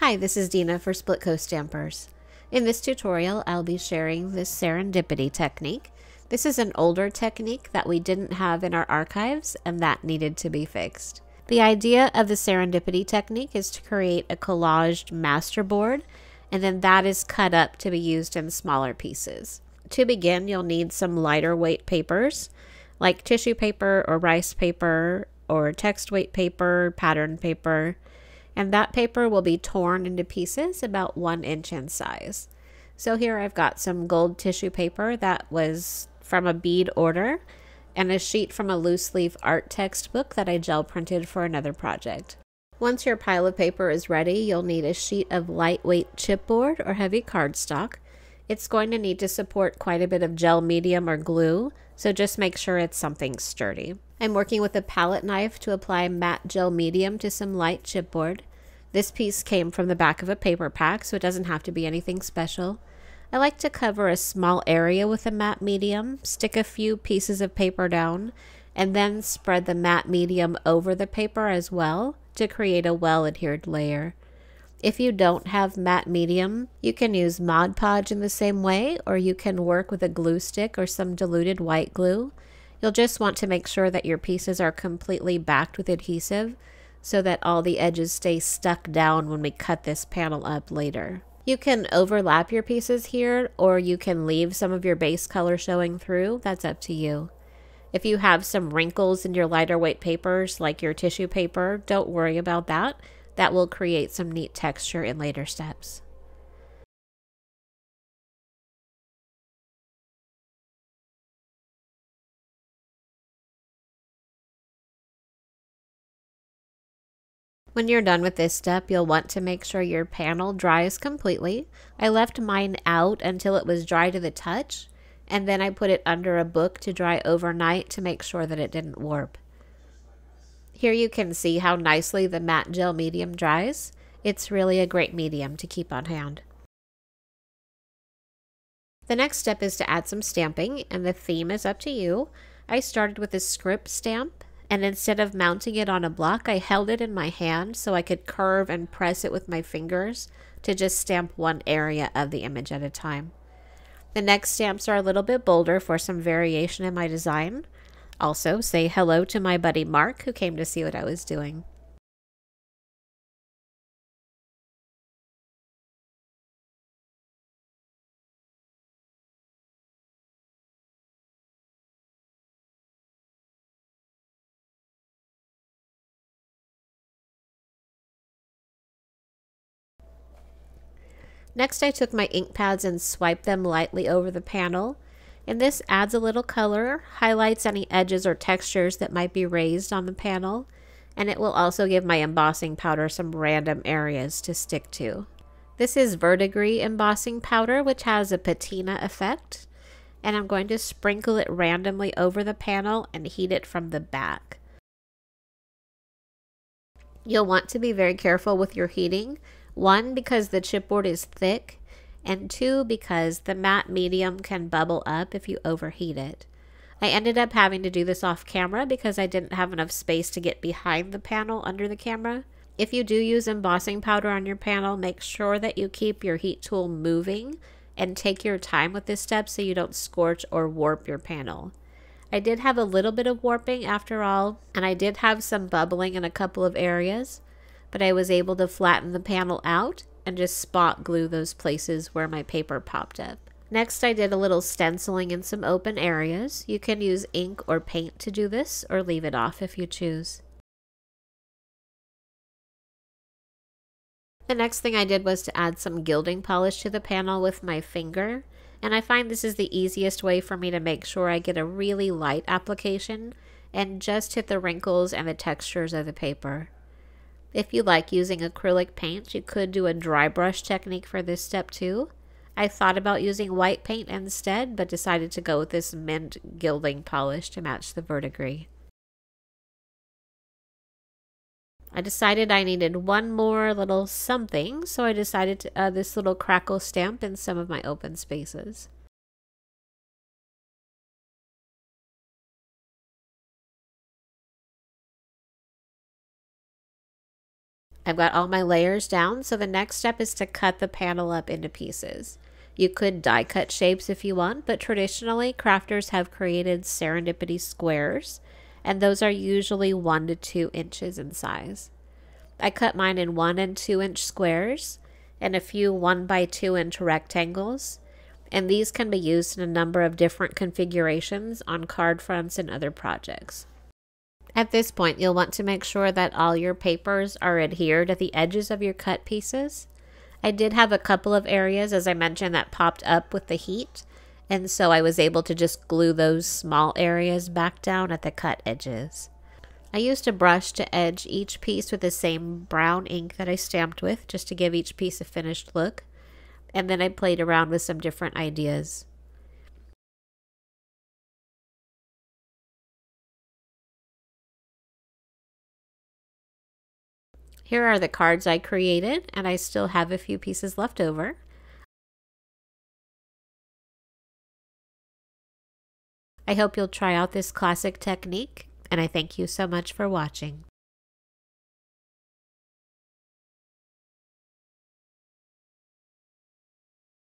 Hi, this is Dina for Splitcoaststampers. In this tutorial, I'll be sharing this Serendipity technique. This is an older technique that we didn't have in our archives and that needed to be fixed. The idea of the Serendipity technique is to create a collaged masterboard, and then that is cut up to be used in smaller pieces. To begin, you'll need some lighter weight papers, like tissue paper or rice paper or text weight paper, pattern paper, and that paper will be torn into pieces about 1 inch in size. So here I've got some gold tissue paper that was from a bead order and a sheet from a loose leaf art textbook that I gel printed for another project. Once your pile of paper is ready, you'll need a sheet of lightweight chipboard or heavy cardstock. It's going to need to support quite a bit of gel medium or glue, so just make sure it's something sturdy. I'm working with a palette knife to apply matte gel medium to some light chipboard. This piece came from the back of a paper pack, so it doesn't have to be anything special. I like to cover a small area with a matte medium, stick a few pieces of paper down, and then spread the matte medium over the paper as well to create a well-adhered layer. If you don't have matte medium, you can use Mod Podge in the same way, or you can work with a glue stick or some diluted white glue. You'll just want to make sure that your pieces are completely backed with adhesive so that all the edges stay stuck down when we cut this panel up later. You can overlap your pieces here, or you can leave some of your base color showing through. That's up to you. If you have some wrinkles in your lighter weight papers, like your tissue paper, don't worry about that. That will create some neat texture in later steps. When you're done with this step, you'll want to make sure your panel dries completely. I left mine out until it was dry to the touch, and then I put it under a book to dry overnight to make sure that it didn't warp. Here you can see how nicely the matte gel medium dries. It's really a great medium to keep on hand. The next step is to add some stamping, and the theme is up to you. I started with a script stamp, and instead of mounting it on a block, I held it in my hand so I could curve and press it with my fingers to just stamp one area of the image at a time. The next stamps are a little bit bolder for some variation in my design. Also, say hello to my buddy Mark, who came to see what I was doing. Next, I took my ink pads and swiped them lightly over the panel, and this adds a little color, highlights any edges or textures that might be raised on the panel, and it will also give my embossing powder some random areas to stick to. This is verdigris embossing powder, which has a patina effect, and I'm going to sprinkle it randomly over the panel and heat it from the back. You'll want to be very careful with your heating. 1, because the chipboard is thick, and 2, because the matte medium can bubble up if you overheat it. I ended up having to do this off camera because I didn't have enough space to get behind the panel under the camera. If you do use embossing powder on your panel, make sure that you keep your heat tool moving and take your time with this step so you don't scorch or warp your panel. I did have a little bit of warping after all, and I did have some bubbling in a couple of areas, but I was able to flatten the panel out and just spot glue those places where my paper popped up. Next, I did a little stenciling in some open areas. You can use ink or paint to do this, or leave it off if you choose. The next thing I did was to add some gilding polish to the panel with my finger, and I find this is the easiest way for me to make sure I get a really light application and just hit the wrinkles and the textures of the paper. If you like using acrylic paint, you could do a dry brush technique for this step too. I thought about using white paint instead, but decided to go with this mint gilding polish to match the verdigris. I decided I needed one more little something, so I decided to add this little crackle stamp in some of my open spaces. I've got all my layers down, so the next step is to cut the panel up into pieces. You could die cut shapes if you want, but traditionally crafters have created serendipity squares, and those are usually 1 to 2 inches in size. I cut mine in 1 and 2 inch squares and a few 1 by 2 inch rectangles, and these can be used in a number of different configurations on card fronts and other projects. At this point, you'll want to make sure that all your papers are adhered at the edges of your cut pieces. I did have a couple of areas, as I mentioned, that popped up with the heat, and so I was able to just glue those small areas back down at the cut edges. I used a brush to edge each piece with the same brown ink that I stamped with, just to give each piece a finished look, and then I played around with some different ideas. Here are the cards I created, and I still have a few pieces left over. I hope you'll try out this classic technique, and I thank you so much for watching.